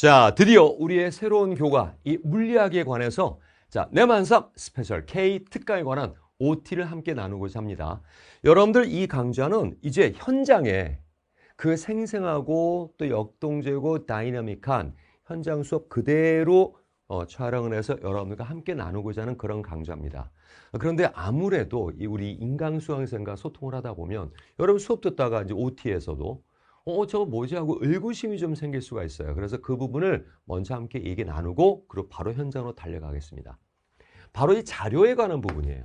자, 드디어 우리의 새로운 교과, 이 물리학에 관해서 내만삼 스페셜 K 특강에 관한 OT를 함께 나누고자 합니다. 여러분들 이 강좌는 이제 현장에 그 생생하고 또 역동적이고 다이나믹한 현장 수업 그대로 촬영을 해서 여러분들과 함께 나누고자 하는 그런 강좌입니다. 그런데 아무래도 우리 인강수강생과 소통을 하다 보면 여러분 수업 듣다가 이제 OT에서도 저거 뭐지 하고 의구심이 좀 생길 수가 있어요. 그래서 그 부분을 먼저 함께 얘기 나누고 그리고 바로 현장으로 달려가겠습니다. 바로 이 자료에 관한 부분이에요.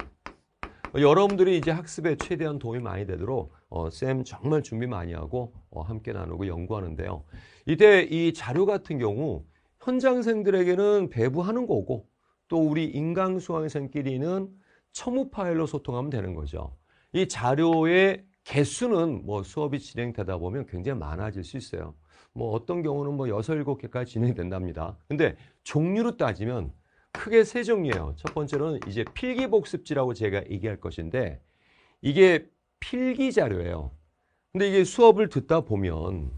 여러분들이 이제 학습에 최대한 도움이 많이 되도록 쌤 정말 준비 많이 하고 함께 나누고 연구하는데요. 이때 이 자료 같은 경우 현장생들에게는 배부하는 거고 또 우리 인강수강생끼리는 첨부 파일로 소통하면 되는 거죠. 이 자료의 개수는 뭐 수업이 진행되다 보면 굉장히 많아질 수 있어요. 뭐 어떤 경우는 뭐 6, 7개까지 진행된답니다. 근데 종류로 따지면 크게 세 종류예요. 첫 번째로는 이제 필기복습지라고 제가 얘기할 것인데 이게 필기 자료예요. 근데 이게 수업을 듣다 보면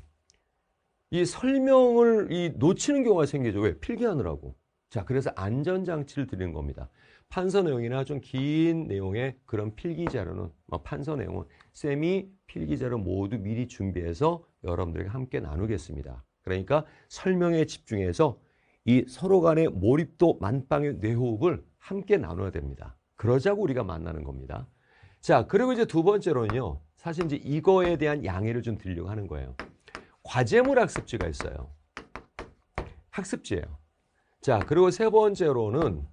이 설명을 놓치는 경우가 생기죠. 왜? 필기하느라고. 자, 그래서 안전장치를 드리는 겁니다. 판서 내용이나 좀 긴 내용의 그런 필기 자료는 판서 내용은 쌤이 필기 자료 모두 미리 준비해서 여러분들에게 함께 나누겠습니다. 그러니까 설명에 집중해서 이 서로 간의 몰입도 만빵의 뇌호흡을 함께 나눠야 됩니다. 그러자고 우리가 만나는 겁니다. 자, 그리고 이제 두 번째로는요. 사실 이제 이거에 대한 양해를 좀 드리려고 하는 거예요. 과제물 학습지가 있어요. 학습지예요. 자, 그리고 세 번째로는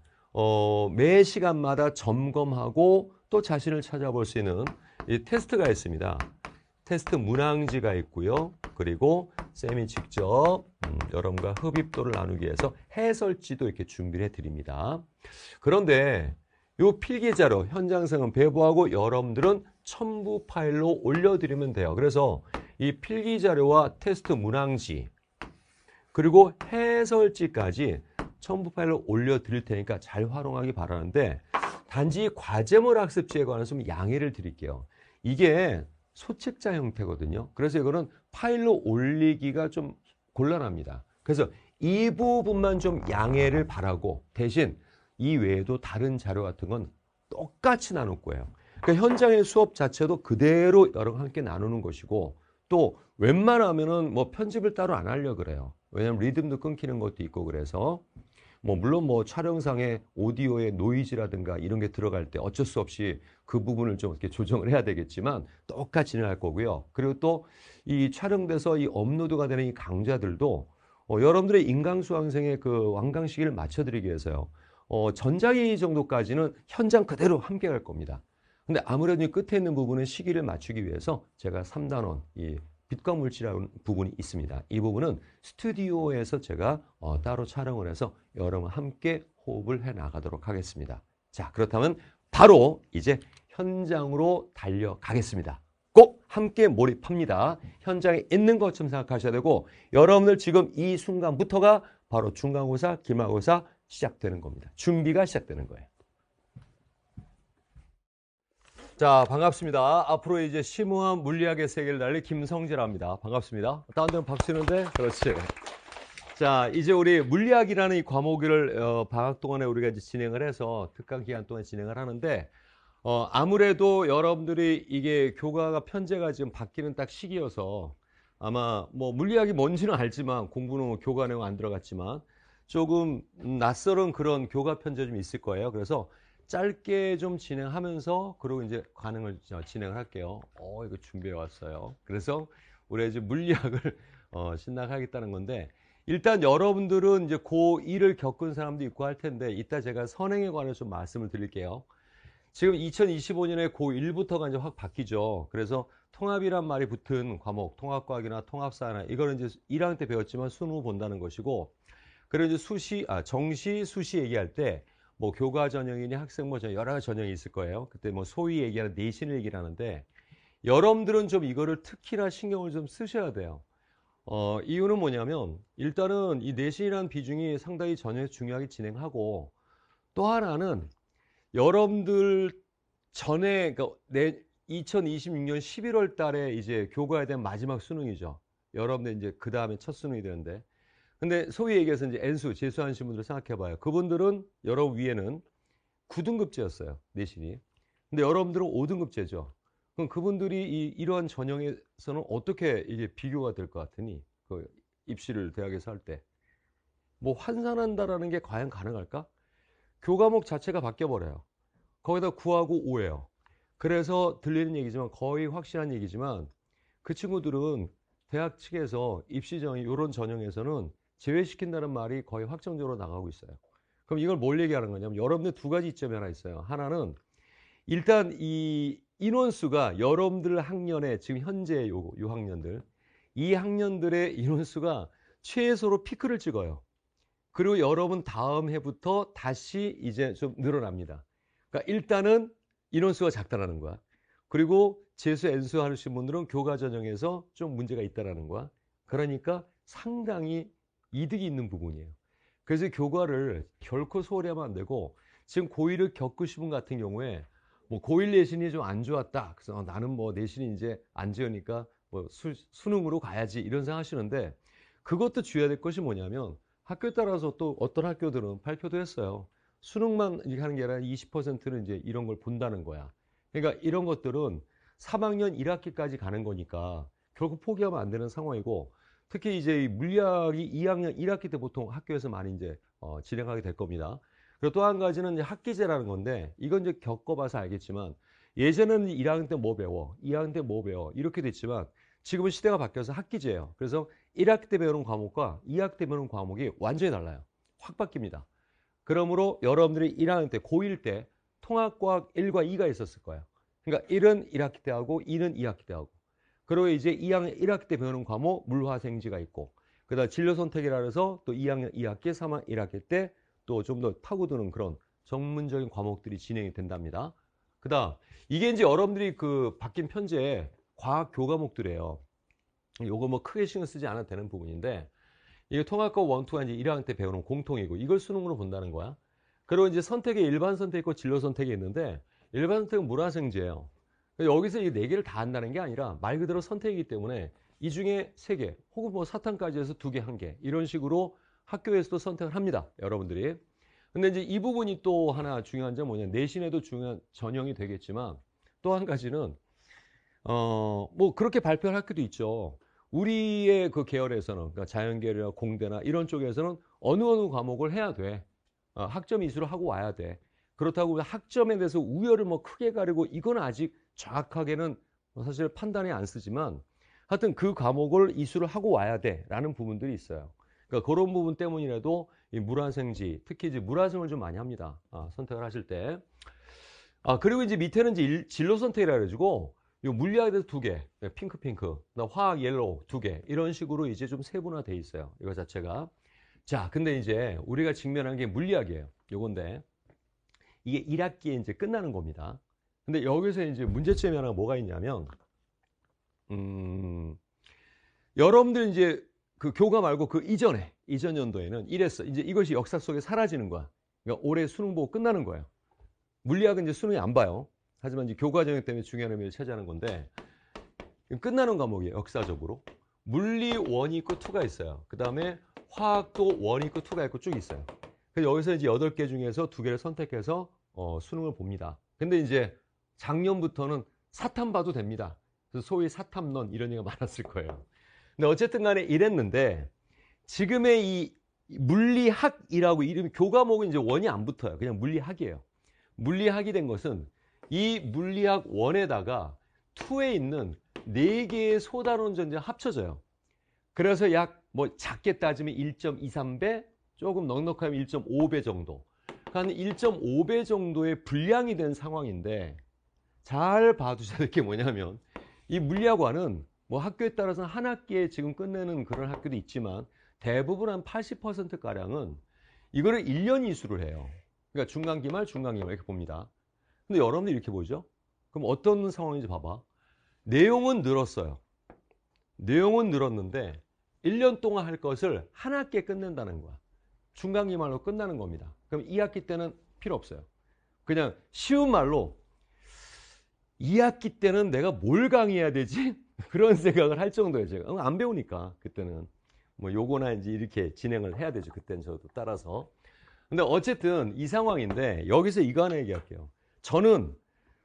매 시간마다 점검하고 또 자신을 찾아볼 수 있는 이 테스트가 있습니다. 테스트 문항지가 있고요. 그리고 쌤이 직접 여러분과 흡입도를 나누기 위해서 해설지도 이렇게 준비를 해드립니다. 그런데 이 필기자료 현장생은 배부하고 여러분들은 첨부 파일로 올려드리면 돼요. 그래서 이 필기자료와 테스트 문항지 그리고 해설지까지 첨부 파일로 올려드릴 테니까 잘 활용하기 바라는데 단지 과제물 학습지에 관해서 좀 양해를 드릴게요. 이게 소책자 형태거든요. 그래서 이거는 파일로 올리기가 좀 곤란합니다. 그래서 이 부분만 좀 양해를 바라고 대신 이 외에도 다른 자료 같은 건 똑같이 나눌 거예요. 그러니까 현장의 수업 자체도 그대로 여러분 함께 나누는 것이고 또 웬만하면은 뭐 편집을 따로 안 하려고 그래요. 왜냐하면 리듬도 끊기는 것도 있고 그래서 물론 촬영상의 오디오의 노이즈라든가 이런 게 들어갈 때 어쩔 수 없이 그 부분을 좀 이렇게 조정을 해야 되겠지만 똑같이 진행할 거고요. 그리고 또 이 촬영돼서 이 업로드가 되는 이 강좌들도 여러분들의 인강수강생의 그 완강 시기를 맞춰드리기 위해서요. 전자기 정도까지는 현장 그대로 함께 갈 겁니다. 근데 아무래도 이 끝에 있는 부분은 시기를 맞추기 위해서 제가 3단원 이 빛과 물질이라는 부분이 있습니다. 이 부분은 스튜디오에서 제가 따로 촬영을 해서 여러분 함께 호흡을 해 나가도록 하겠습니다. 자, 그렇다면 바로 이제 현장으로 달려가겠습니다. 꼭 함께 몰입합니다. 현장에 있는 것처럼 생각하셔야 되고 여러분들 지금 이 순간부터가 바로 중간고사, 기말고사 시작되는 겁니다. 준비가 시작되는 거예요. 자, 반갑습니다. 앞으로 이제 심오한 물리학의 세계를 달릴 김성재랍니다. 반갑습니다. 다른 데는 박수 치는데? 그렇지. 자, 이제 우리 물리학이라는 이 과목을 방학 동안에 우리가 이제 진행을 해서 특강 기간 동안 진행을 하는데 아무래도 여러분들이 이게 교과가 편제가 지금 바뀌는 딱 시기여서 아마 물리학이 뭔지는 알지만 공부는 교과 내용 안 들어갔지만 조금 낯설은 그런 교과 편제 좀 있을 거예요. 그래서 짧게 좀 진행하면서 그리고 이제 가능을 진행을 할게요. 이거 준비해 왔어요. 그래서 우리 이제 물리학을 신나하겠다는 건데 일단 여러분들은 이제 고1을 겪은 사람도 있고 할 텐데 이따 제가 선행에 관해서 좀 말씀을 드릴게요. 지금 2025년에 고1부터가 이제 확 바뀌죠. 그래서 통합이란 말이 붙은 과목, 통합과학이나 통합사나 이거는 이제 1학년 때 배웠지만 수능 본다는 것이고 그리고 이제 정시, 수시 얘기할 때 교과 전형이니 학생부 전형 여러 가지 전형이 있을 거예요. 그때 소위 얘기하는 내신을 얘기를 하는데 여러분들은 좀 이거를 특히나 신경을 좀 쓰셔야 돼요. 이유는 뭐냐면 일단은 이 내신이라는 비중이 상당히 전형에서 중요하게 진행하고 또 하나는 여러분들 전에 2026년 11월 달에 이제 교과에 대한 마지막 수능이죠. 여러분들 이제 그 다음에 첫 수능이 되는데 근데 소위 얘기해서 이제 N수, 재수하신 분들 생각해봐요. 그분들은 여러분 위에는 9등급제였어요. 내신이. 근데 여러분들은 5등급제죠. 그럼 그분들이 이러한 전형에서는 어떻게 이게 비교가 될 것 같으니? 그 입시를 대학에서 할 때. 뭐 환산한다라는 게 과연 가능할까? 교과목 자체가 바뀌어버려요. 거기다 9하고 5예요. 그래서 들리는 얘기지만 거의 확실한 얘기지만 그 친구들은 대학 측에서 입시 전형, 이런 전형에서는 제외시킨다는 말이 거의 확정적으로 나가고 있어요. 그럼 이걸 뭘 얘기하는 거냐면 여러분들 두 가지 이점이 하나 있어요. 하나는 일단 이 인원수가 여러분들 학년에 지금 현재 요 학년들 이 학년들의 인원수가 최소로 피크를 찍어요. 그리고 여러분 다음 해부터 다시 이제 좀 늘어납니다. 그러니까 일단은 인원수가 작다라는 거야. 그리고 재수, N수 하시는 분들은 교과 전형에서 좀 문제가 있다라는 거야. 그러니까 상당히 이득이 있는 부분이에요. 그래서 교과를 결코 소홀히 하면 안 되고 지금 고1을 겪으신 분 같은 경우에 뭐 고1 내신이 좀 안 좋았다. 그래서 나는 뭐 내신이 이제 안 좋으니까 뭐 수능으로 가야지 이런 생각 하시는데 그것도 주의해야 될 것이 뭐냐면 학교에 따라서 또 어떤 학교들은 발표도 했어요. 수능만 이렇게 하는 게 아니라 20%는 이제 이런 걸 본다는 거야. 그러니까 이런 것들은 3학년 1학기까지 가는 거니까 결국 포기하면 안 되는 상황이고 특히 이제 이 물리학이 2학년 1학기 때 보통 학교에서 많이 이제 진행하게 될 겁니다. 그리고 또 한 가지는 이제 학기제라는 건데 이건 이제 겪어봐서 알겠지만 예전에는 1학년 때 뭐 배워, 2학년 때 뭐 배워 이렇게 됐지만 지금은 시대가 바뀌어서 학기제예요. 그래서 1학기 때 배우는 과목과 2학기 때 배우는 과목이 완전히 달라요. 확 바뀝니다. 그러므로 여러분들이 1학년 때 고1 때 통합과학 1과 2가 있었을 거예요. 그러니까 1은 1학기 때 하고 2는 2학기 때 하고 그리고 이제 2학년 1학기 때 배우는 과목 물화생지가 있고 그다음 진로 선택이라 해서 또 2학년 2학기, 3학년 1학기 때 또 좀 더 파고드는 그런 전문적인 과목들이 진행이 된답니다. 그다음 이게 이제 여러분들이 그 바뀐 편제에 과학 교과목들이에요. 요거 뭐 크게 신경 쓰지 않아도 되는 부분인데 이게 통합과 원투가 이제 1학년 때 배우는 공통이고 이걸 수능으로 본다는 거야. 그리고 이제 선택에 일반 선택 있고 진로 선택이 있는데 일반 선택은 물화생지예요. 여기서 이 네 개를 다 한다는 게 아니라 말 그대로 선택이기 때문에 이 중에 세 개 혹은 뭐 사탐까지 해서 두 개, 한 개 이런 식으로 학교에서도 선택을 합니다. 여러분들이. 근데 이제 이 부분이 또 하나 중요한 점은 뭐냐 내신에도 중요한 전형이 되겠지만 또 한 가지는 뭐 그렇게 발표할 학교도 있죠. 우리의 그 계열에서는 그러니까 자연계열이나 공대나 이런 쪽에서는 어느 과목을 해야 돼. 학점 이수를 하고 와야 돼. 그렇다고 학점에 대해서 우열을 뭐 크게 가리고 이건 아직 정확하게는 사실 판단이 안 쓰지만 하여튼 그 과목을 이수를 하고 와야 돼라는 부분들이 있어요. 그러니까 그런 부분 때문이라도 이 물화생지 특히 이제 물화생을 좀 많이 합니다. 선택을 하실 때. 그리고 이제 밑에는 이제 진로 선택이라 그래가지고 요 물리학에 대해서 두 개, 핑크, 화학 옐로우 두 개 이런 식으로 이제 좀 세분화돼 있어요. 이거 자체가. 자, 근데 이제 우리가 직면한 게 물리학이에요. 요건데 이게 1학기에 이제 끝나는 겁니다. 근데 여기서 이제 문제점이 하나 뭐가 있냐면, 여러분들 이제 그 교과 말고 그 이전 연도에는 이랬어. 이제 이것이 역사 속에 사라지는 거야. 그러니까 올해 수능 보고 끝나는 거예요. 물리학은 이제 수능이 안 봐요. 하지만 이제 교과 전형 때문에 중요한 의미를 차지하는 건데, 끝나는 과목이에요. 역사적으로. 물리 1이 있고 2가 있어요. 그 다음에 화학도 1이 있고 2가 있고 쭉 있어요. 그래서 여기서 이제 8개 중에서 2개를 선택해서 수능을 봅니다. 근데 이제 작년부터는 사탐 봐도 됩니다. 그래서 소위 사탐론 이런 얘기가 많았을 거예요. 근데 어쨌든 간에 이랬는데 지금의 이 물리학이라고 이름이 교과목은 이제 1이 안 붙어요. 그냥 물리학이에요. 물리학이 된 것은 이 물리학 1에다가 2에 있는 4개의 소다론 전자 합쳐져요. 그래서 약 뭐 작게 따지면 1.23배, 조금 넉넉하면 1.5배 정도. 한 1.5배 정도의 분량이 된 상황인데 잘 봐두셔야 될 게 뭐냐면 이 물리학과는 뭐 학교에 따라서는 한 학기에 지금 끝내는 그런 학교도 있지만 대부분 한 80%가량은 이거를 1년 이수를 해요. 그러니까 중간기말 이렇게 봅니다. 근데 여러분들 이렇게 보죠? 그럼 어떤 상황인지 봐봐. 내용은 늘었어요. 내용은 늘었는데 1년 동안 할 것을 한 학기에 끝낸다는 거야. 중간기말로 끝나는 겁니다. 그럼 2학기 때는 필요 없어요. 그냥 쉬운 말로 2학기 때는 내가 뭘 강의해야 되지? 그런 생각을 할 정도예요. 제가 안 배우니까 그때는. 뭐 요거나 이제 이렇게 진행을 해야 되죠. 그때는 저도 따라서. 근데 어쨌든 이 상황인데 여기서 이거 하나 얘기할게요. 저는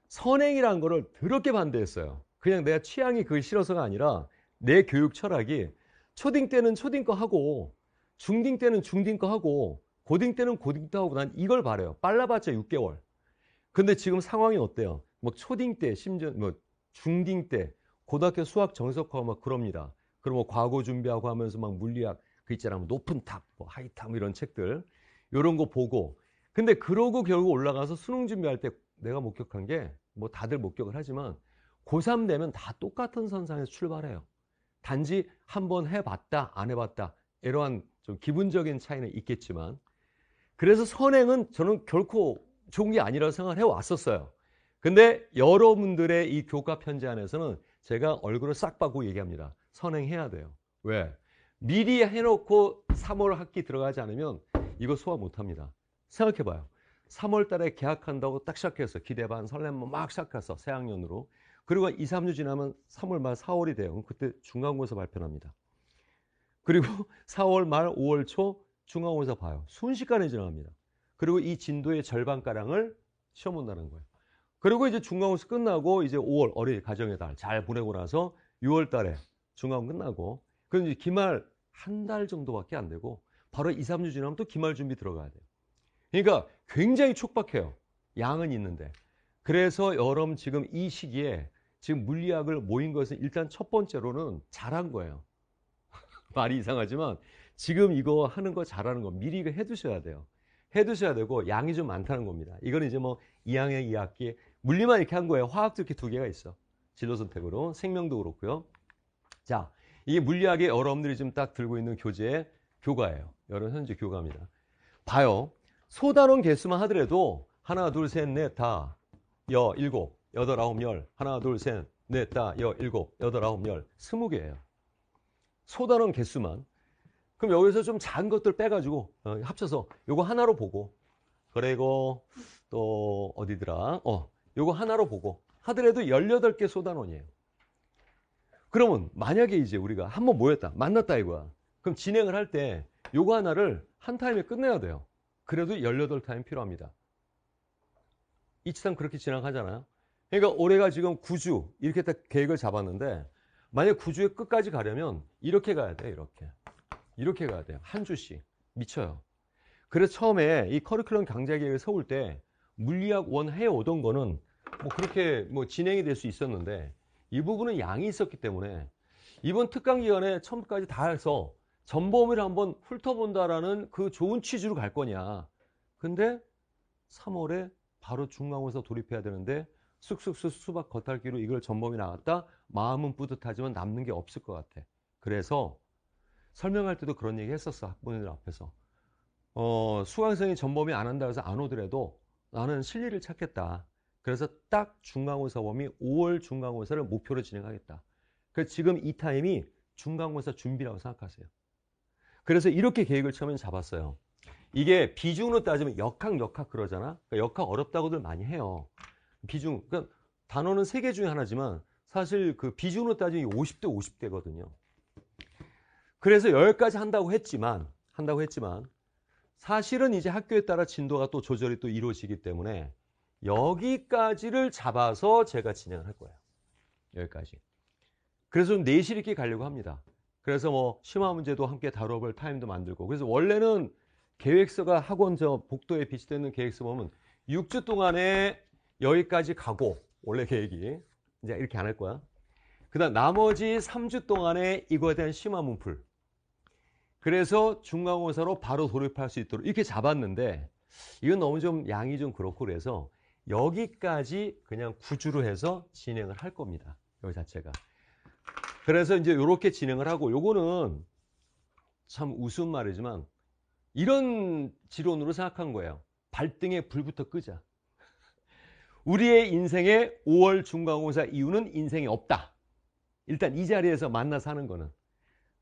선행이라는 거를 더럽게 반대했어요. 그냥 내가 취향이 그게 싫어서가 아니라 내 교육 철학이 초딩 때는 초딩 거 하고 중딩 때는 중딩 거 하고 고딩 때는 고딩 거 하고 난 이걸 바래요. 빨라봤자 6개월. 근데 지금 상황이 어때요? 뭐 초딩 때 심지어 뭐 중딩 때 고등학교 수학 정석하고 막 그럽니다. 그리고 뭐 과거 준비하고 하면서 막 물리학 그 있잖아. 뭐 높은 탑, 뭐 하이탑 이런 책들 이런 거 보고 근데 그러고 결국 올라가서 수능 준비할 때 내가 목격한 게 뭐 다들 목격을 하지만 고3 되면 다 똑같은 선상에서 출발해요. 단지 한번 해봤다 안 해봤다 이러한 좀 기분적인 차이는 있겠지만 그래서 선행은 저는 결코 좋은 게 아니라고 생각을 해왔었어요. 근데 여러분들의 이 교과 편지 안에서는 제가 얼굴을 싹 바꾸고 얘기합니다. 선행해야 돼요. 왜? 미리 해놓고 3월 학기 들어가지 않으면 이거 소화 못합니다. 생각해봐요. 3월 달에 개학한다고 딱 시작해서 기대 반 설렘 막 시작해서 새학년으로 그리고 2, 3주 지나면 3월 말 4월이 돼요. 그럼 그때 중간고사 발표합니다. 그리고 4월 말 5월 초 중간고사 봐요. 순식간에 지나갑니다. 그리고 이 진도의 절반가량을 시험 본다는 거예요. 그리고 이제 중간고사 끝나고 이제 5월 어린이 가정의 달 잘 보내고 나서 6월 달에 중간 끝나고 그럼 이제 기말 한 달 정도밖에 안 되고 바로 2, 3주 지나면 또 기말 준비 들어가야 돼요. 그러니까 굉장히 촉박해요. 양은 있는데. 그래서 여러분 지금 이 시기에 지금 물리학을 모인 것은 일단 첫 번째로는 잘한 거예요. 말이 이상하지만 지금 이거 하는 거 잘하는 거 미리 이거 해두셔야 돼요. 해두셔야 되고 양이 좀 많다는 겁니다. 이거는 이제 뭐 2학년 2학기 물리만 이렇게 한 거예요. 화학도 이렇게 두 개가 있어. 진로 선택으로 생명도 그렇고요. 자, 이게 물리학에 여러분들이 지금 딱 들고 있는 교재의 교과예요. 여러분 현재 교과입니다. 봐요. 소단원 개수만 하더라도 하나, 둘, 셋, 넷, 다, 여, 일곱, 여덟, 아홉, 열. 하나, 둘, 셋, 넷, 다, 여, 일곱, 여덟, 아홉, 열. 20개예요. 소단원 개수만. 그럼 여기서 좀 작은 것들 빼가지고 합쳐서 요거 하나로 보고 그리고 또 어디더라? 요거 하나로 보고 하더라도 18개 소단원이에요. 그러면 만약에 이제 우리가 한번 모였다, 만났다 이거야. 그럼 진행을 할 때 요거 하나를 한 타임에 끝내야 돼요. 그래도 18타임 필요합니다. 이치상 그렇게 진행하잖아요. 그러니까 올해가 지금 9주 이렇게 딱 계획을 잡았는데 만약 9주의 끝까지 가려면 이렇게 가야 돼. 이렇게 가야 돼요. 한 주씩. 미쳐요. 그래서 처음에 이 커리큘럼 강좌 계획을 세울 때 물리학 원 해오던 거는 뭐 그렇게 뭐 진행이 될 수 있었는데 이 부분은 양이 있었기 때문에 이번 특강 기간에 처음까지 다 해서 전범위를 한번 훑어본다라는 그 좋은 취지로 갈 거냐. 근데 3월에 바로 중간고사 돌입해야 되는데 쑥쑥쑥 수박 겉핥기로 이걸 전범위 나갔다. 마음은 뿌듯하지만 남는 게 없을 것 같아. 그래서 설명할 때도 그런 얘기 했었어. 학부모들 앞에서. 수강생이 전범위 안 한다 해서 안 오더라도 나는 실리를 찾겠다. 그래서 딱 중간고사 범위 5월 중간고사를 목표로 진행하겠다. 그래서 지금 이 타임이 중간고사 준비라고 생각하세요. 그래서 이렇게 계획을 처음에 잡았어요. 이게 비중으로 따지면 역학 그러잖아. 그러니까 역학 어렵다고들 많이 해요. 비중, 그러니까 단어는 3개 중에 하나지만 사실 그 비중으로 따지면 50대 50대거든요. 그래서 여기까지 한다고 했지만 사실은 이제 학교에 따라 진도가 또 조절이 또 이루어지기 때문에 여기까지를 잡아서 제가 진행을 할 거예요. 여기까지. 그래서 좀 내실 있게 가려고 합니다. 그래서 뭐 심화 문제도 함께 다뤄볼 타임도 만들고 그래서 원래는 계획서가 학원 저 복도에 비치되어 있는 계획서 보면 6주 동안에 여기까지 가고 원래 계획이 이제 이렇게 안 할 거야. 그다음 나머지 3주 동안에 이거에 대한 심화 문풀. 그래서 중간고사로 바로 돌입할 수 있도록 이렇게 잡았는데 이건 너무 좀 양이 좀 그렇고 그래서 여기까지 그냥 구주로 해서 진행을 할 겁니다. 여기 자체가. 그래서 이제 이렇게 진행을 하고 요거는 참 우스운 말이지만 이런 지론으로 생각한 거예요. 발등에 불부터 끄자. 우리의 인생에 5월 중간고사 이후는 인생이 없다. 일단 이 자리에서 만나서 하는 거는.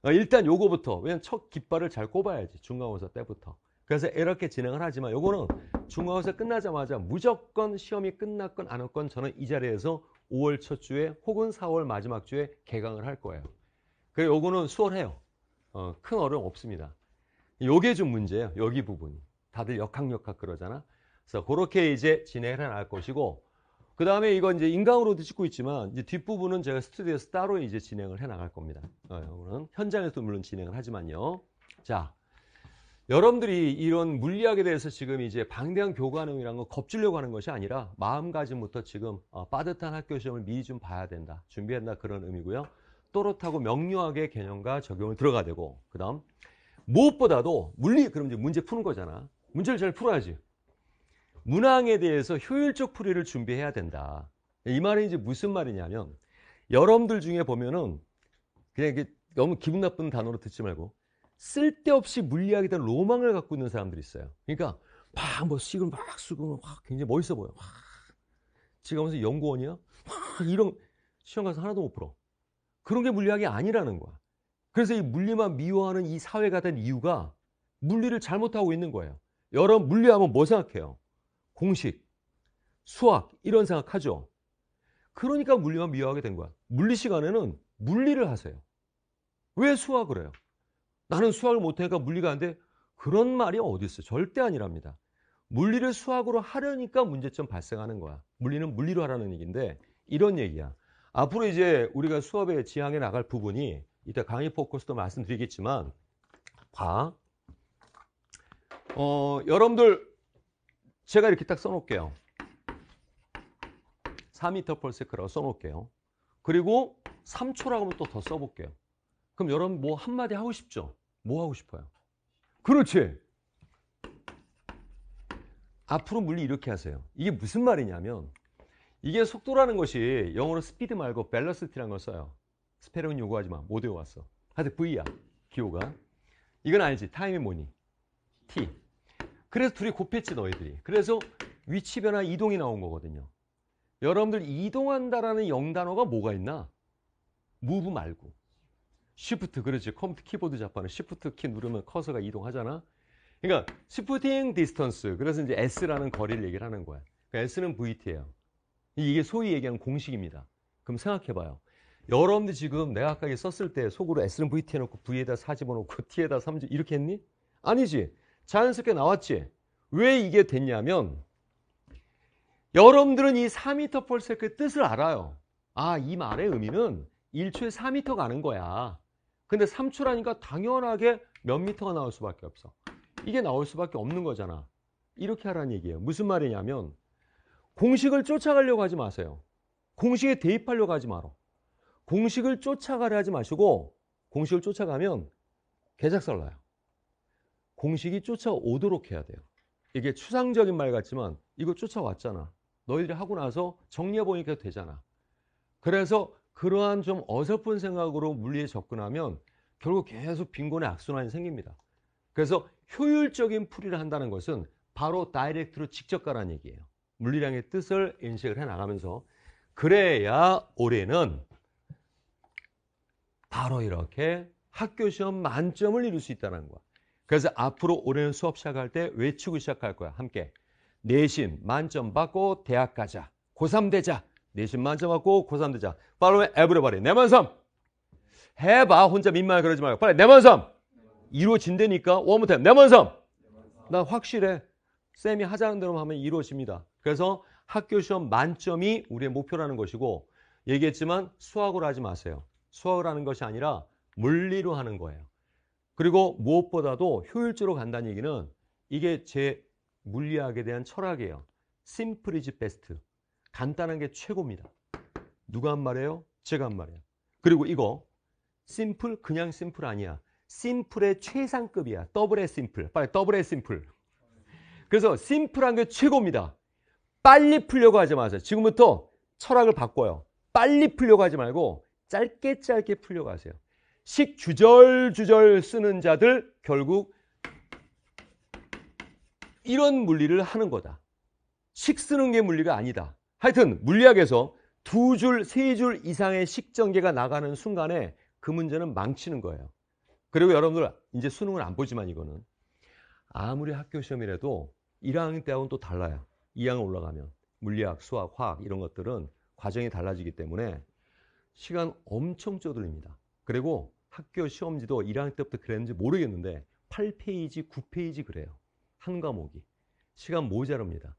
일단 요거부터. 왜냐면 첫 깃발을 잘 꼽아야지. 중간고사 때부터. 그래서 이렇게 진행을 하지만 요거는 중간고사 끝나자마자 무조건 시험이 끝났건 안 했건 저는 이 자리에서 5월 첫 주에 혹은 4월 마지막 주에 개강을 할 거예요. 그래서 요거는 수월해요. 큰 어려움 없습니다. 요게 좀 문제예요. 여기 부분이. 다들 역학역학 그러잖아. 그래서 그렇게 이제 진행을 해 나갈 것이고, 그 다음에 이건 이제 인강으로도 찍고 있지만, 이제 뒷부분은 제가 스튜디오에서 따로 이제 진행을 해 나갈 겁니다. 이거는 현장에서도 물론 진행을 하지만요. 자, 여러분들이 이런 물리학에 대해서 지금 이제 방대한 교과내용이라는 거 겁주려고 하는 것이 아니라 마음가짐부터 지금 빠듯한 학교 시험을 미리 좀 봐야 된다. 준비해야 된다. 그런 의미고요. 또렷하고 명료하게 개념과 적용을 들어가야 되고, 그 다음 무엇보다도 물리, 그럼 이제 문제 푸는 거잖아. 문제를 잘 풀어야지. 문항에 대해서 효율적 풀이를 준비해야 된다. 이 말이 이제 무슨 말이냐면, 여러분들 중에 보면은 그냥 이게 너무 기분 나쁜 단어로 듣지 말고 쓸데없이 물리학에 대한 로망을 갖고 있는 사람들이 있어요. 그러니까 막 뭐 식을 막 쓰고 막 굉장히 멋있어 보여. 지금 하면서 연구원이야? 이런 시험 가서 하나도 못 풀어. 그런 게 물리학이 아니라는 거야. 그래서 이 물리만 미워하는 이 사회가 된 이유가 물리를 잘못하고 있는 거예요. 여러분 물리하면 뭐 생각해요? 공식, 수학 이런 생각하죠. 그러니까 물리만 미워하게 된 거야. 물리 시간에는 물리를 하세요. 왜 수학을 해요? 나는 수학을 못하니까 물리가 안 돼? 그런 말이 어디 있어요? 절대 아니랍니다. 물리를 수학으로 하려니까 문제점 발생하는 거야. 물리는 물리로 하라는 얘기인데 이런 얘기야. 앞으로 이제 우리가 수업에 지향해 나갈 부분이 이따 강의 포커스도 말씀드리겠지만 봐. 여러분들 제가 이렇게 딱 써놓을게요. 4m/s라고 써놓을게요. 그리고 3초라고 하면 또 더 써볼게요. 그럼 여러분 뭐 한마디 하고 싶죠? 뭐 하고 싶어요? 그렇지. 앞으로 물리 이렇게 하세요. 이게 무슨 말이냐면 이게 속도라는 것이 영어로 스피드 말고 벨러시티라는 걸 써요. 스페링은 요구하지 마. 못 외워왔어. 하여튼 V야. 기호가. 이건 알지? 타임이 뭐니? T. 그래서 둘이 곱했지 너희들이. 그래서 위치 변화 이동이 나온 거거든요. 여러분들 이동한다라는 영단어가 뭐가 있나? move 말고. Shift, 그렇지. 컴퓨터 키보드 잡아는 Shift 키 누르면 커서가 이동하잖아. 그러니까 shifting distance. 그래서 이제 S라는 거리를 얘기를 하는 거야. 그러니까 S는 VT예요. 이게 소위 얘기하는 공식입니다. 그럼 생각해봐요. 여러분들 지금 내가 아까 썼을 때 속으로 S는 VT 해놓고 V에다 4 집어넣고 T에다 3 이렇게 했니? 아니지. 자연스럽게 나왔지. 왜 이게 됐냐면 여러분들은 이 4m/s의 뜻을 알아요. 아, 이 말의 의미는 1초에 4m 가는 거야. 근데 3초라니까 당연하게 몇 미터가 나올 수밖에 없어. 이게 나올 수밖에 없는 거잖아. 이렇게 하라는 얘기예요. 무슨 말이냐면 공식을 쫓아가려고 하지 마세요. 공식에 대입하려고 하지 마라. 공식을 쫓아가려 하지 마시고 공식을 쫓아가면 개작살 나요. 공식이 쫓아오도록 해야 돼요. 이게 추상적인 말 같지만 이거 쫓아왔잖아. 너희들이 하고 나서 정리해보니까 되잖아. 그래서 그러한 좀 어설픈 생각으로 물리에 접근하면 결국 계속 빈곤의 악순환이 생깁니다. 그래서 효율적인 풀이를 한다는 것은 바로 다이렉트로 직접 가라는 얘기예요. 물리량의 뜻을 인식을 해나가면서 그래야 올해는 바로 이렇게 학교 시험 만점을 이룰 수 있다는 거야. 그래서 앞으로 올해는 수업 시작할 때 외치고 시작할 거야. 함께. 내신 만점 받고 대학 가자. 고3 되자. 내신 만점 받고 고3 되자. Follow everybody. 내 만삼. 해봐. 혼자 민망해 그러지 말고. 빨리 내 만삼. 이루어진다니까. one more time. 내 만삼. 나 확실해. 쌤이 하자는 대로 하면 이루어집니다. 그래서 학교 시험 만점이 우리의 목표라는 것이고 얘기했지만 수학으로 하지 마세요. 수학을 하는 것이 아니라 물리로 하는 거예요. 그리고 무엇보다도 효율적으로 간다는 얘기는 이게 제 물리학에 대한 철학이에요. Simple is best. 간단한 게 최고입니다. 누가 한 말이에요? 제가 한 말이에요. 그리고 이거 심플 그냥 심플 아니야. 심플의 최상급이야. 더블의 심플. 빨리 더블의 심플. 그래서 심플한 게 최고입니다. 빨리 풀려고 하지 마세요. 지금부터 철학을 바꿔요. 빨리 풀려고 하지 말고 짧게 짧게 풀려고 하세요. 식 주절주절 쓰는 자들 결국 이런 물리를 하는 거다. 식 쓰는 게 물리가 아니다. 하여튼 물리학에서 2줄, 3줄 이상의 식 전개가 나가는 순간에 그 문제는 망치는 거예요. 그리고 여러분들 이제 수능을 안 보지만 이거는 아무리 학교 시험이라도 1학년 때하고는 또 달라요. 2학년 올라가면 물리학, 수학, 화학 이런 것들은 과정이 달라지기 때문에 시간 엄청 쪼들립니다. 그리고 학교 시험지도 1학년 때부터 그랬는지 모르겠는데 8페이지, 9페이지 그래요. 한 과목이. 시간 모자랍니다.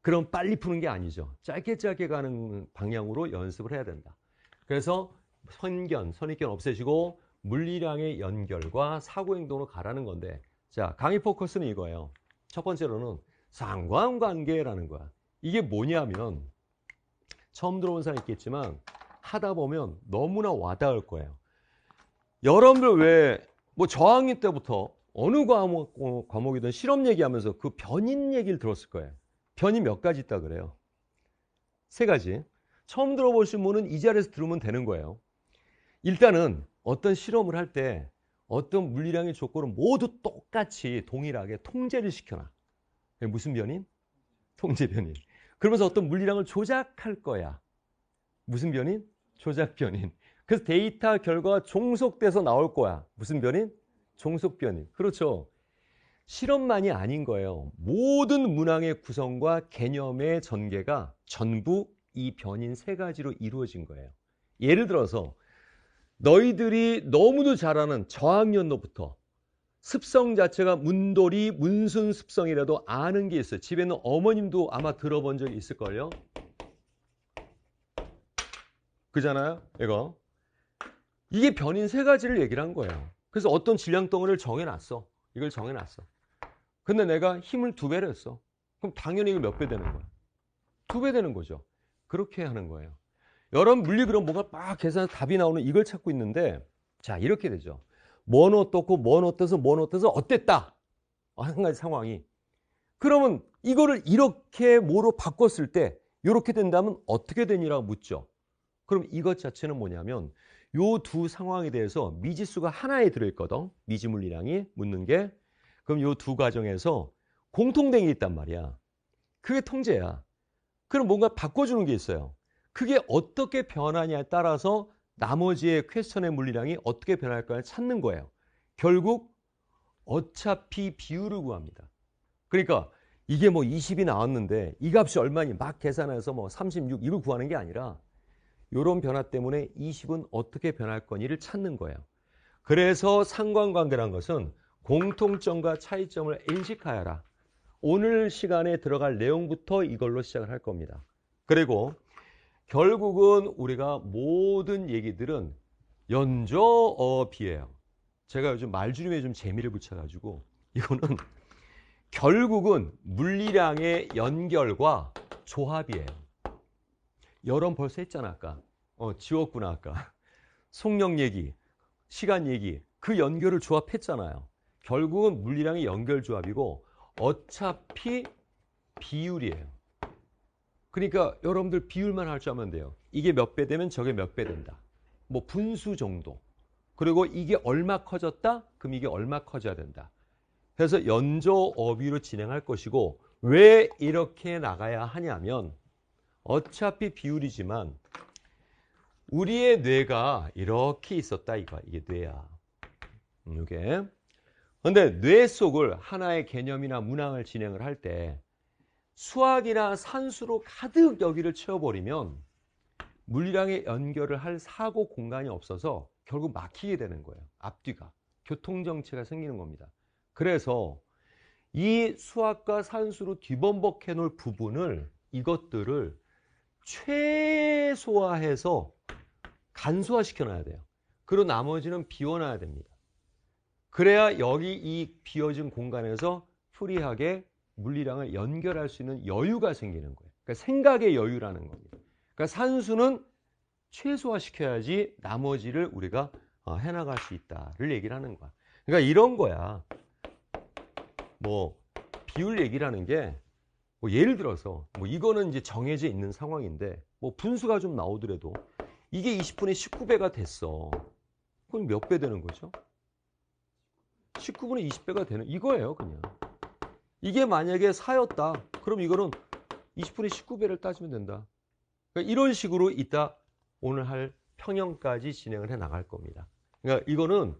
그럼 빨리 푸는 게 아니죠. 짧게 가는 방향으로 연습을 해야 된다. 그래서 선입견 없애시고 물리량의 연결과 사고행동으로 가라는 건데, 자, 강의 포커스는 이거예요. 첫 번째로는 상관관계라는 거야. 이게 뭐냐면 처음 들어본 사람 있겠지만 하다 보면 너무나 와닿을 거예요. 여러분들 왜 뭐 저학년 때부터 어느 과목이든 실험 얘기하면서 그 변인 얘기를 들었을 거예요. 변이 몇 가지 있다 그래요. 3가지. 처음 들어보신 분은 이 자리에서 들으면 되는 거예요. 일단은 어떤 실험을 할 때 어떤 물리량의 조건을 모두 똑같이 동일하게 통제를 시켜놔. 무슨 변인? 통제 변인. 그러면서 어떤 물리량을 조작할 거야. 무슨 변인? 조작 변인. 그래서 데이터 결과가 종속돼서 나올 거야. 무슨 변인? 종속 변인. 그렇죠. 실험만이 아닌 거예요. 모든 문항의 구성과 개념의 전개가 전부 이 변인 3가지로 이루어진 거예요. 예를 들어서 너희들이 너무도 잘 아는 저학년도부터 습성 자체가 문돌이, 문순 습성이라도 아는 게 있어요. 집에 있는 어머님도 아마 들어본 적이 있을걸요. 그잖아요, 이거. 이게 변인 3가지를 얘기를 한 거예요. 그래서 어떤 질량 덩어리를 정해놨어. 이걸 정해놨어. 근데 내가 힘을 2배로 했어. 그럼 당연히 이거 몇 배 되는 거야? 2배 되는 거죠. 그렇게 하는 거예요. 여러분 물리 그럼 뭔가 막 계산해서 답이 나오는 이걸 찾고 있는데, 자, 이렇게 되죠. 뭐는 어떻고 뭐는 어때서 뭐는 어때서 어땠다. 한 가지 상황이. 그러면 이거를 이렇게 뭐로 바꿨을 때 이렇게 된다면 어떻게 되니라고 묻죠. 그럼 이것 자체는 뭐냐면 요 2 상황에 대해서 미지수가 하나에 들어있거든. 미지 물리량이 묻는 게. 그럼 요 2 과정에서 공통된 게 있단 말이야. 그게 통제야. 그럼 뭔가 바꿔주는 게 있어요. 그게 어떻게 변하냐에 따라서 나머지의 퀘스천의 물리량이 어떻게 변할까를 찾는 거예요. 결국 어차피 비율을 구합니다. 그러니까 이게 뭐 20이 나왔는데 이 값이 얼마니 막 계산해서 뭐 36 이걸 구하는 게 아니라 이런 변화 때문에 20은 어떻게 변할 거니를 찾는 거예요. 그래서 상관관계란 것은 공통점과 차이점을 인식하여라. 오늘 시간에 들어갈 내용부터 이걸로 시작을 할 겁니다. 그리고 결국은 우리가 모든 얘기들은 연조어비예요. 제가 요즘 말주름에 좀 재미를 붙여가지고 이거는 결국은 물리량의 연결과 조합이에요. 여러분 벌써 했잖아 아까. 지웠구나 아까. 속력 얘기, 시간 얘기 그 연결을 조합했잖아요. 결국은 물리량의 연결 조합이고 어차피 비율이에요. 그러니까 여러분들 비율만 할 줄 알면 돼요. 이게 몇 배 되면 저게 몇 배 된다. 뭐 분수 정도. 그리고 이게 얼마 커졌다? 그럼 이게 얼마 커져야 된다. 그래서 연조어비로 진행할 것이고 왜 이렇게 나가야 하냐면 어차피 비율이지만 우리의 뇌가 이렇게 있었다 이거. 이게 뇌야. 이게. 근데 뇌 속을 하나의 개념이나 문항을 진행을 할 때 수학이나 산수로 가득 여기를 채워버리면 물리량의 연결을 할 사고 공간이 없어서 결국 막히게 되는 거예요. 앞뒤가. 교통정체가 생기는 겁니다. 그래서 이 수학과 산수로 뒤범벅해 놓을 부분을 이것들을 최소화해서 간소화시켜 놔야 돼요. 그리고 나머지는 비워놔야 됩니다. 그래야 여기 이 비어진 공간에서 프리하게 물리량을 연결할 수 있는 여유가 생기는 거예요. 그러니까 생각의 여유라는 겁니다. 그러니까 산수는 최소화시켜야지 나머지를 우리가 해나갈 수 있다를 얘기를 하는 거야. 그러니까 이런 거야. 뭐 비율 얘기라는 게 뭐 예를 들어서 뭐 이거는 이제 정해져 있는 상황인데 뭐 분수가 좀 나오더라도 이게 20분의 19배가 됐어. 그럼 몇 배 되는 거죠? 19분의 20배가 되는 이거예요, 그냥. 이게 만약에 4였다. 그럼 이거는 20분의 19배를 따지면 된다. 그러니까 이런 식으로 이따 오늘 할 평형까지 진행을 해 나갈 겁니다. 그러니까 이거는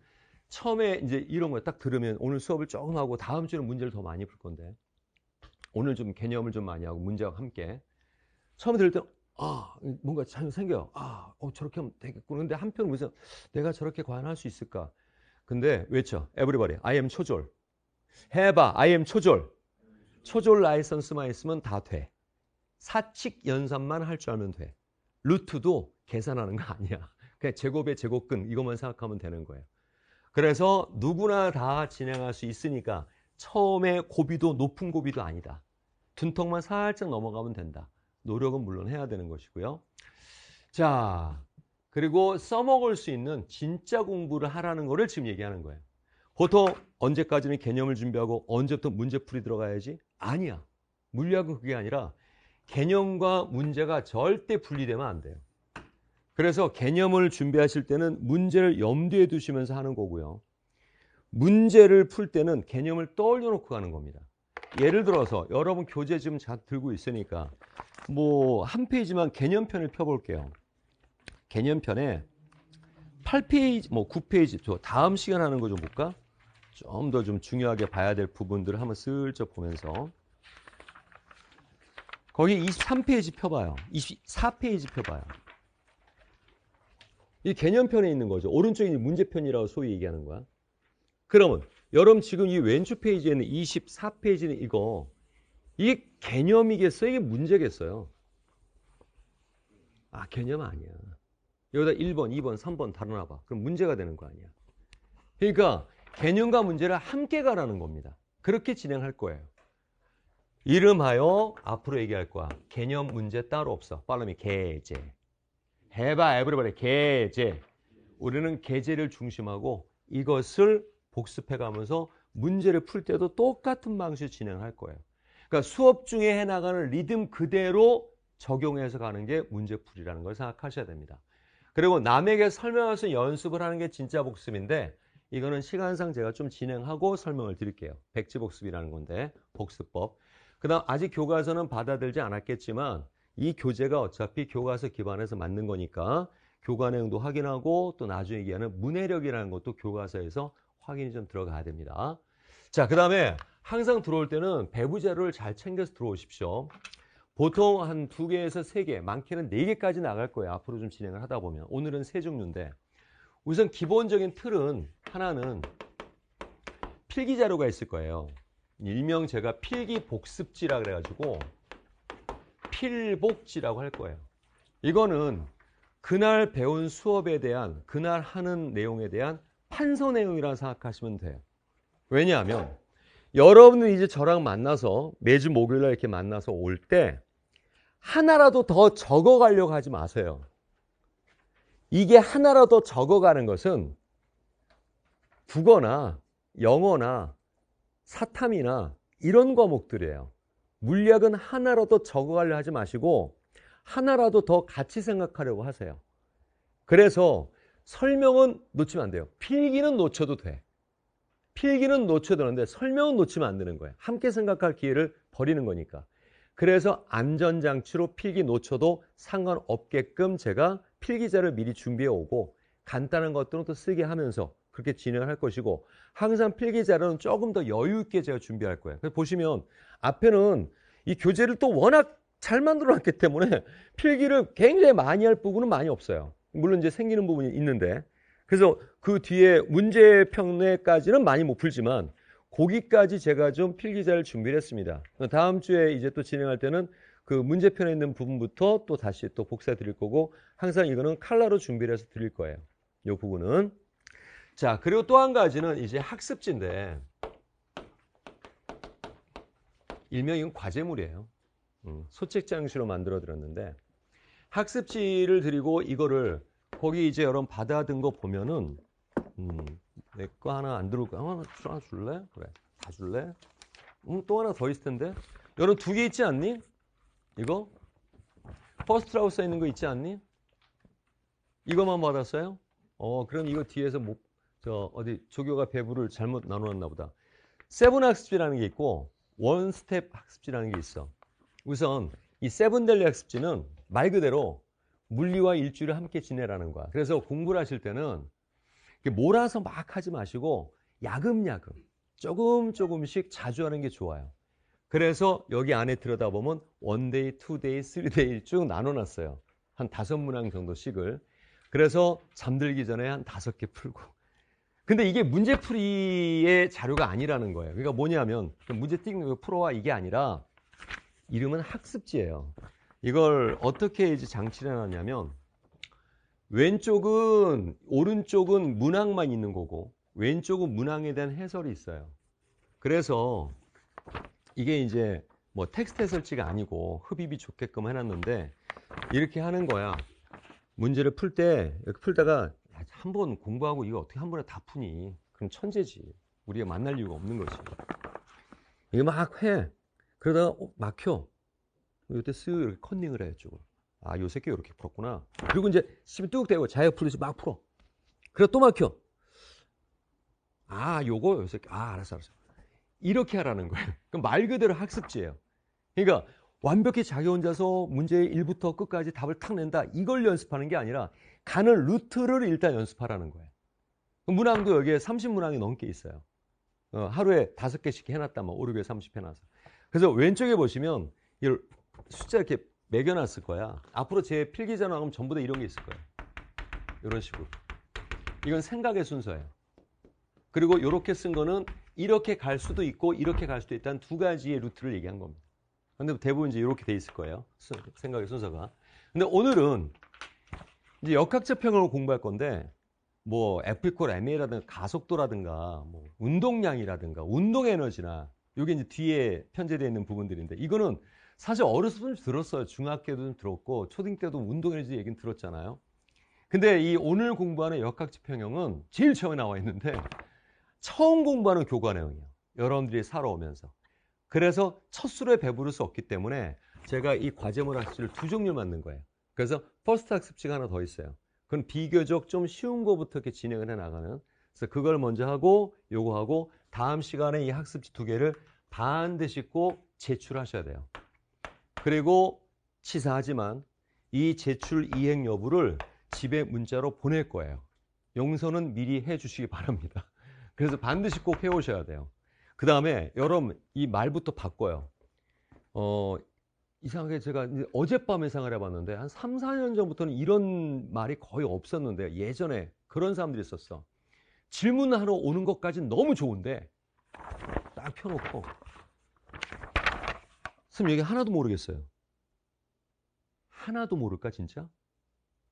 처음에 이제 이런 거 딱 들으면 오늘 수업을 조금 하고 다음 주는 문제를 더 많이 풀 건데 오늘 좀 개념을 좀 많이 하고 문제와 함께 처음에 들을 때 뭔가 잘 생겨요. 저렇게 하면 되겠구나. 근데 한편 무슨 내가 저렇게 과연 할 수 있을까? 근데 외쳐. Everybody, I am 초졸. 해봐. I am 초졸. 초졸 라이선스만 있으면 다 돼. 사칙 연산만 할 줄 알면 돼. 루트도 계산하는 거 아니야. 그냥 제곱의 제곱근 이것만 생각하면 되는 거예요. 그래서 누구나 다 진행할 수 있으니까 처음에 고비도 높은 고비도 아니다. 둔턱만 살짝 넘어가면 된다. 노력은 물론 해야 되는 것이고요. 자, 그리고 써먹을 수 있는 진짜 공부를 하라는 거를 지금 얘기하는 거예요. 보통 언제까지는 개념을 준비하고 언제부터 문제풀이 들어가야지? 아니야. 물리학은 그게 아니라 개념과 문제가 절대 분리되면 안 돼요. 그래서 개념을 준비하실 때는 문제를 염두에 두시면서 하는 거고요. 문제를 풀 때는 개념을 떠올려 놓고 가는 겁니다. 예를 들어서 여러분 교재 지금 잘 들고 있으니까 뭐 한 페이지만 개념편을 펴볼게요. 개념편에 8페이지, 뭐 9페이지, 저 다음 시간 하는 거 좀 볼까? 좀 더 좀 중요하게 봐야 될 부분들을 한번 슬쩍 보면서 거기 23페이지 펴봐요. 24페이지 펴봐요. 이 개념편에 있는 거죠. 오른쪽이 문제편이라고 소위 얘기하는 거야. 그러면 여러분 지금 이 왼쪽 페이지에 있는 24페이지는 이게 개념이겠어요? 이게 문제겠어요? 개념 아니야. 여기다 1번, 2번, 3번 달아놔봐. 그럼 문제가 되는 거 아니야. 그러니까 개념과 문제를 함께 가라는 겁니다. 그렇게 진행할 거예요. 이름하여 앞으로 얘기할 거야. 개념 문제 따로 없어. 팔로미 계제. 해봐 에브리바디 계제. 우리는 계제를 중심하고 이것을 복습해가면서 문제를 풀 때도 똑같은 방식으로 진행할 거예요. 그러니까 수업 중에 해나가는 리듬 그대로 적용해서 가는 게 문제풀이라는 걸 생각하셔야 됩니다. 그리고 남에게 설명해서 연습을 하는 게 진짜 복습인데 이거는 시간상 제가 좀 진행하고 설명을 드릴게요. 백지복습이라는 건데 복습법. 그 다음 아직 교과서는 받아들지 않았겠지만 이 교재가 어차피 교과서 기반에서 만든 거니까 교과 내용도 확인하고 또 나중에 얘기하는 문해력이라는 것도 교과서에서 확인이 좀 들어가야 됩니다. 자, 그 다음에 항상 들어올 때는 배부 자료를 잘 챙겨서 들어오십시오. 보통 한 2개에서 3개, 많게는 4개까지 나갈 거예요. 앞으로 좀 진행을 하다 보면. 오늘은 3종류인데 우선 기본적인 틀은 하나는 필기 자료가 있을 거예요. 일명 제가 필기 복습지라 그래가지고 필복지라고 할 거예요. 이거는 그날 배운 수업에 대한 그날 하는 내용에 대한 판서 내용이라고 생각하시면 돼요. 왜냐하면 여러분은 이제 저랑 만나서 매주 목요일날 이렇게 만나서 올 때 하나라도 더 적어가려고 하지 마세요. 이게 하나라도 적어가는 것은 국어나 영어나 사탐이나 이런 과목들이에요. 물리학은 하나라도 적어가려 하지 마시고 하나라도 더 같이 생각하려고 하세요. 그래서 설명은 놓치면 안 돼요. 필기는 놓쳐도 돼. 필기는 놓쳐도 되는데 설명은 놓치면 안 되는 거예요. 함께 생각할 기회를 버리는 거니까. 그래서 안전장치로 필기 놓쳐도 상관없게끔 제가 필기자를 미리 준비해 오고 간단한 것들은 또 쓰게 하면서 그렇게 진행을 할 것이고 항상 필기자료는 조금 더 여유 있게 제가 준비할 거예요. 그래서 보시면 앞에는 이 교재를 또 워낙 잘 만들어 놨기 때문에 필기를 굉장히 많이 할 부분은 많이 없어요. 물론 이제 생기는 부분이 있는데 그래서 그 뒤에 문제편에까지는 많이 못 풀지만 거기까지 제가 좀 필기자를 준비를 했습니다. 다음 주에 이제 또 진행할 때는 그 문제편에 있는 부분부터 또 다시 또 복사해 드릴 거고 항상 이거는 칼라로 준비를 해서 드릴 거예요. 이 부분은. 자, 그리고 또 한 가지는 이제 학습지인데 일명 이건 과제물이에요. 소책장시로 만들어 드렸는데 학습지를 드리고 이거를 거기 이제 여러분 받아든 거 보면은 내 거 하나 안 들어올까? 하나 줄래? 그래, 다 줄래? 또 하나 더 있을 텐데. 여러분 2개 있지 않니? 이거 퍼스트라고 써 있는 거 있지 않니? 이거만 받았어요? 그럼 이거 뒤에서 어디 조교가 배부를 잘못 나눠놨나 보다. 세븐 학습지라는 게 있고 원 스텝 학습지라는 게 있어. 우선 이 세븐델리 학습지는 말 그대로 물리와 일주일을 함께 지내라는 거야. 그래서 공부를 하실 때는 몰아서 막 하지 마시고 야금야금 조금씩 자주 하는 게 좋아요. 그래서 여기 안에 들여다보면 원데이, 투데이, 쓰리데이 쭉 나눠놨어요. 한 5문항 정도씩을. 그래서 잠들기 전에 한 5개 풀고. 근데 이게 문제풀이의 자료가 아니라는 거예요. 그러니까 뭐냐면 문제 띄는 거 풀어와 이게 아니라 이름은 학습지예요. 이걸 어떻게 이제 장치를 해놨냐면 오른쪽은 문항만 있는 거고 왼쪽은 문항에 대한 해설이 있어요. 그래서 이게 이제 뭐 텍스트 해설지가 아니고 흡입이 좋게끔 해놨는데 이렇게 하는 거야. 문제를 풀 때 이렇게 풀다가 한 번 공부하고 이거 어떻게 한 번에 다 푸니? 그럼 천재지. 우리가 만날 이유가 없는 거지. 이게 막 해. 그러다가 막혀. 이때 쓱 이렇게 컨닝을 해 쭉. 아, 요 새끼 이렇게 풀었구나. 그리고 이제 시비 뚝 대고 자기가 풀듯이 막 풀어. 그래 또 막혀. 아, 요거 요 새끼. 아, 알았어. 이렇게 하라는 거예요. 그럼 말 그대로 학습지예요. 그러니까 완벽히 자기 혼자서 문제 1부터 끝까지 답을 탁 낸다. 이걸 연습하는 게 아니라 가는 루트를 일단 연습하라는 거예요. 문항도 여기에 30문항이 넘게 있어요. 하루에 5개씩 해놨다면 5, 6에 30 해놔서. 그래서 왼쪽에 보시면 이걸 숫자 이렇게 매겨놨을 거야. 앞으로 제 필기자 나오면 전부 다 이런 게 있을 거예요. 이런 식으로. 이건 생각의 순서예요. 그리고 이렇게 쓴 거는 이렇게 갈 수도 있고 이렇게 갈 수도 있다는 두 가지의 루트를 얘기한 겁니다. 근데 대부분 이제 이렇게 돼 있을 거예요. 생각의 순서가. 근데 오늘은 이제 역학적 평형을 공부할 건데 뭐 F 이퀄 ma라든가 가속도라든가 뭐 운동량이라든가 운동 에너지나 이게 이제 뒤에 편제되어 있는 부분들인데 이거는 사실 어렸을 때도 좀 들었어요. 중학교 때도 좀 들었고 초등 때도 운동 에너지 얘기는 들었잖아요. 근데 이 오늘 공부하는 역학적 평형은 제일 처음에 나와 있는데 처음 공부하는 교과 내용이에요. 여러분들이 살아오면서. 그래서 첫 수료에 배부를 수 없기 때문에 제가 이 과제물 학습지를 2종류를 만든 거예요. 그래서 퍼스트 학습지가 하나 더 있어요. 그건 비교적 좀 쉬운 거부터 이렇게 진행을 해 나가는. 그래서 그걸 먼저 하고 요거 하고 다음 시간에 이 학습지 2개를 반드시 꼭 제출하셔야 돼요. 그리고 치사하지만 이 제출 이행 여부를 집에 문자로 보낼 거예요. 용서는 미리 해 주시기 바랍니다. 그래서 반드시 꼭 해오셔야 돼요. 그 다음에 여러분 이 말부터 바꿔요. 이상하게 제가 이제 어젯밤에 생각을 해봤는데 한 3, 4년 전부터는 이런 말이 거의 없었는데 예전에 그런 사람들이 있었어. 질문하러 오는 것까지는 너무 좋은데 딱 펴놓고 선생님 여기 하나도 모르겠어요. 하나도 모를까 진짜?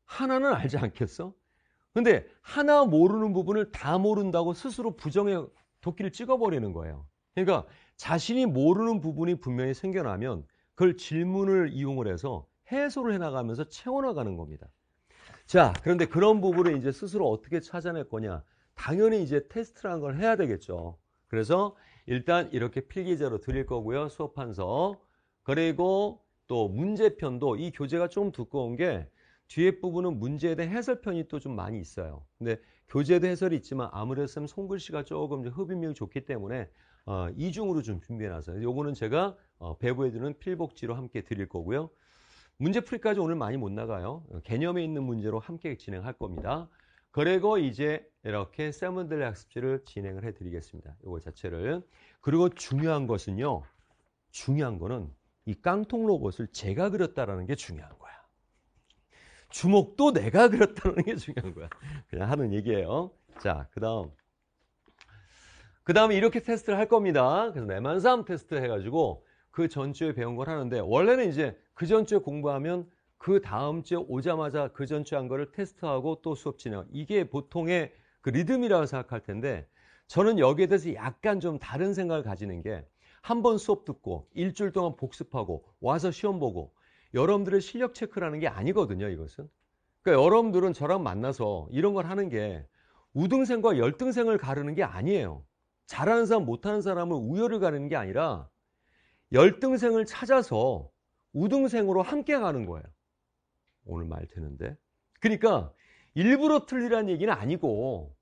하나는 알지 않겠어? 근데 하나 모르는 부분을 다 모른다고 스스로 부정의 도끼를 찍어버리는 거예요. 그러니까 자신이 모르는 부분이 분명히 생겨나면 그걸 질문을 이용을 해서 해소를 해나가면서 채워나가는 겁니다. 자, 그런데 그런 부분을 이제 스스로 어떻게 찾아낼 거냐? 당연히 이제 테스트라는 걸 해야 되겠죠. 그래서 일단 이렇게 필기자로 드릴 거고요. 수업한서. 그리고 또 문제편도 이 교재가 좀 두꺼운 게 뒤에 부분은 문제에 대한 해설편이 또 좀 많이 있어요. 근데 교재도 해설이 있지만 아무래도 쌤 손글씨가 조금 흡입력이 좋기 때문에 이중으로 좀 준비해놨어요. 요거는 제가 배부해주는 필복지로 함께 드릴 거고요. 문제풀이까지 오늘 많이 못 나가요. 개념에 있는 문제로 함께 진행할 겁니다. 그리고 이제 이렇게 쌤들의 학습지를 진행을 해드리겠습니다. 요거 자체를. 그리고 중요한 것은요. 중요한 거는 이 깡통 로봇을 제가 그렸다라는 게 중요한 거야. 주먹도 내가 그렸다는 게 중요한 거야. 그냥 하는 얘기예요. 자, 그 다음에 이렇게 테스트를 할 겁니다. 그래서 내만삼 테스트 해가지고 그 전주에 배운 걸 하는데 원래는 이제 그 전주에 공부하면 그 다음 주에 오자마자 그 전주에 한 거를 테스트하고 또 수업 진행. 이게 보통의 그 리듬이라고 생각할 텐데 저는 여기에 대해서 약간 좀 다른 생각을 가지는 게 한 번 수업 듣고 일주일 동안 복습하고 와서 시험 보고 여러분들의 실력 체크라는 게 아니거든요, 이것은. 그러니까 여러분들은 저랑 만나서 이런 걸 하는 게 우등생과 열등생을 가르는 게 아니에요. 잘하는 사람, 못하는 사람을 우열을 가르는 게 아니라 열등생을 찾아서 우등생으로 함께 가는 거예요. 오늘 말 되는데. 그러니까 일부러 틀리라는 얘기는 아니고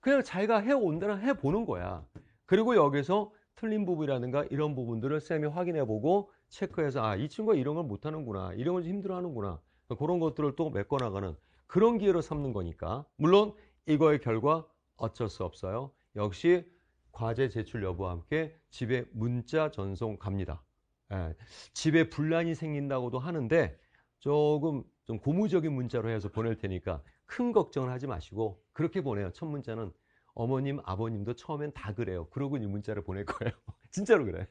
그냥 자기가 해온다는 해보는 거야. 그리고 여기서 틀린 부분이라든가 이런 부분들을 쌤이 확인해보고 체크해서 아, 이 친구가 이런 걸 못하는구나. 이런 걸 힘들어하는구나. 그런 것들을 또 메꿔나가는 그런 기회로 삼는 거니까. 물론 이거의 결과 어쩔 수 없어요. 역시 과제 제출 여부와 함께 집에 문자 전송 갑니다. 예, 집에 분란이 생긴다고도 하는데 조금 좀 고무적인 문자로 해서 보낼 테니까 큰 걱정을 하지 마시고 그렇게 보내요. 첫 문자는 어머님, 아버님도 처음엔 다 그래요. 그러고 이 문자를 보낼 거예요. 진짜로 그래.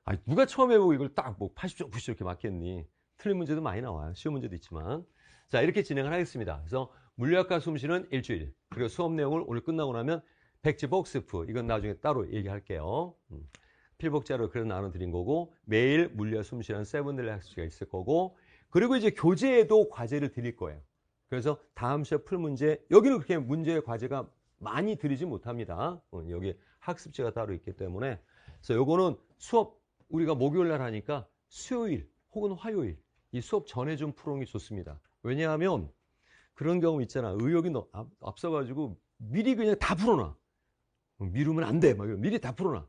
아니, 누가 처음에 보고 이걸 딱 뭐 80점, 90점 이렇게 맞겠니? 틀린 문제도 많이 나와요. 쉬운 문제도 있지만. 자, 이렇게 진행을 하겠습니다. 그래서 물리학과 수험시는 일주일. 그리고 수업 내용을 오늘 끝나고 나면 백지 복습프. 이건 나중에 따로 얘기할게요. 필복자로 그래서 나눠드린 거고 매일 물리학 수험시는 세븐데이 학습시가 있을 거고 그리고 이제 교재에도 과제를 드릴 거예요. 그래서 다음 시간 풀 문제 여기는 그렇게 문제 과제가 많이 드리지 못합니다. 여기 학습지가 따로 있기 때문에 그래서 요거는 수업 우리가 목요일 날 하니까 수요일 혹은 화요일 이 수업 전에 좀 풀어놓는 게 좋습니다. 왜냐하면 그런 경우 있잖아. 의욕이 앞서가지고 미리 그냥 다 풀어놔. 미루면 안 돼. 막 미리 다 풀어놔.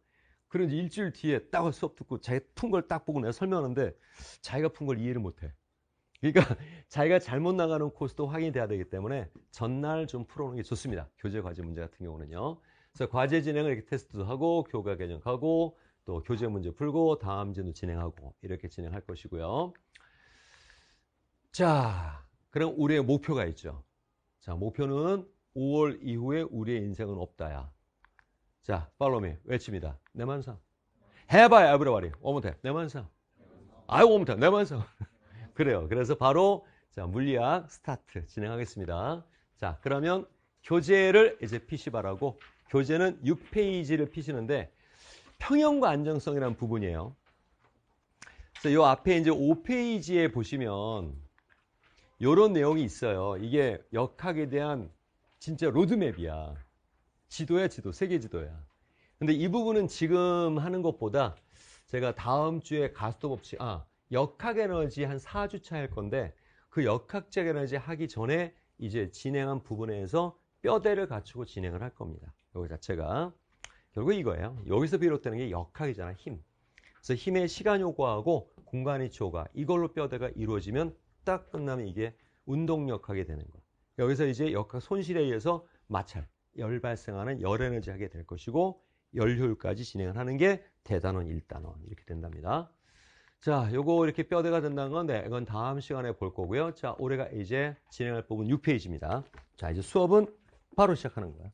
그런지 일주일 뒤에 딱 수업 듣고 자기가 푼 걸 딱 보고 내가 설명하는데 자기가 푼 걸 이해를 못해. 그러니까 자기가 잘못 나가는 코스도 확인이 돼야 되기 때문에 전날 좀 풀어놓는 게 좋습니다. 교재 과제 문제 같은 경우는요. 그래서 과제 진행을 이렇게 테스트도 하고 교과 개정하고 또 교재 문제 풀고 다음 주도 진행하고 이렇게 진행할 것이고요. 자, 그럼 우리의 목표가 있죠. 자, 목표는 5월 이후에 우리의 인생은 없다야. 자, follow me. 외칩니다. 내만상. 해봐야 everybody. 오면 내만상. 아유, 오면 내만상. 그래요. 그래서 바로 자, 물리학 스타트 진행하겠습니다. 자, 그러면 교재를 이제 피시바라고 교재는 6페이지를 피시는데 평형과 안정성이라는 부분이에요. 그래서 요 앞에 이제 5페이지에 보시면 요런 내용이 있어요. 이게 역학에 대한 진짜 로드맵이야. 지도야, 지도. 세계 지도야. 근데 이 부분은 지금 하는 것보다 제가 다음 주에 가스도 법칙, 역학 에너지 한 4주차 할 건데 그 역학적 에너지 하기 전에 이제 진행한 부분에서 뼈대를 갖추고 진행을 할 겁니다. 이거 자체가. 결국 이거예요. 여기서 비롯되는 게 역학이잖아, 힘. 그래서 힘의 시간 요구하고 공간 이치 요구 이걸로 뼈대가 이루어지면 딱 끝나면 이게 운동역학이 되는 거예요. 여기서 이제 역학 손실에 의해서 마찰, 열 발생하는 열 에너지 하게 될 것이고 열 효율까지 진행을 하는 게 대단원 1단원 이렇게 된답니다. 자, 요거 이렇게 뼈대가 된다는 건데 이건 다음 시간에 볼 거고요. 자, 올해가 이제 진행할 부분 6페이지입니다. 자, 이제 수업은 바로 시작하는 거예요.